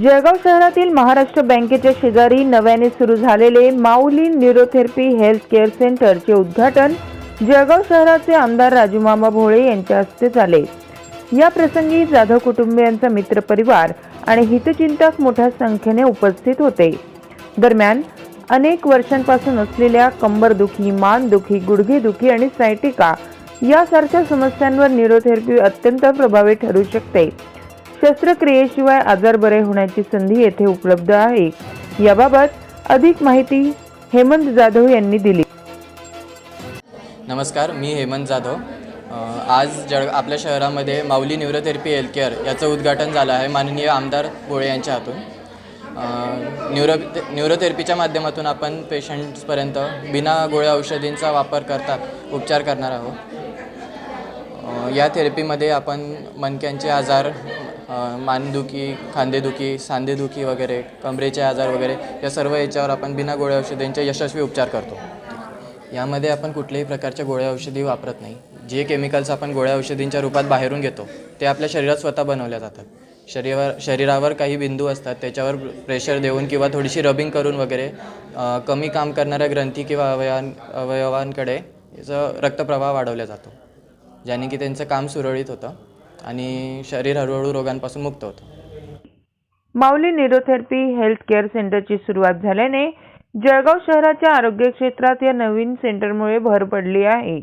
जळगाव शहरातील महाराष्ट्र बँकेच्या शेजारी नव्याने सुरू झालेले माऊली न्यूरोथेरपी हेल्थ केअर सेंटरचे उद्घाटन जळगाव शहराचे आमदार राजूमामा भोळे यांच्या हस्ते झाले। या प्रसंगी जाधव कुटुंबियांचा मित्रपरिवार आणि हितचिंतक मोठ्या संख्येने उपस्थित होते। दरम्यान अनेक वर्षांपासून असलेल्या कंबरदुखी, मानदुखी, गुडघेदुखी आणि सायटिका यासारख्या समस्यांवर न्यूरोथेरपी अत्यंत प्रभावी ठरू शकते। शस्त्रक्रियेशिवाय आजार बरे होण्याची संधी येथे उपलब्ध आहे। याबाबत अधिक माहिती हेमंत जाधव यांनी दिली। नमस्कार, मी हेमंत जाधव। आज आपल्या शहरामध्ये माऊली न्यूरोथेरपी हेल्थ केअर याचं उद्घाटन झालं आहे माननीय आमदार भोळे यांच्या हातून। न्यूरोथेरपीच्या माध्यमातून आपण पेशंट्सपर्यंत बिना गोळ्या औषधींचा वापर करता उपचार करणार आहोत। या थेरपीमध्ये आपण मणक्यांचे आजार, मानदुखी, खांदेदुखी, सांधेदुखी वगैरे, कमरेचे आजार वगैरे या सर्व याच्यावर आपण बिना गोळ्या औषधींचे यशस्वी उपचार करतो। यामध्ये आपण कुठल्याही प्रकारच्या गोळ्या औषधी वापरत नाही। जे केमिकल्स आपण गोळ्या औषधींच्या रूपात बाहेरून घेतो ते आपल्या शरीरात स्वतः बनवल्या जातात। शरीरावर काही बिंदू असतात, त्याच्यावर प्रेशर देऊन किंवा थोडीशी रबिंग करून वगैरे कमी काम करणाऱ्या ग्रंथी किंवा अवयवांकडे याचा रक्तप्रवाह वाढवला जातो, ज्याने की त्यांचं काम सुरळीत होतं आणि शरीर हळूहळू रोगांपासून मुक्त होतं। माऊली न्यूरोथेरपी हेल्थ केअर सेंटरची सुरुवात झाल्याने जळगाव शहराच्या आरोग्य क्षेत्रात या नवीन सेंटरमुळे भर पडली आहे।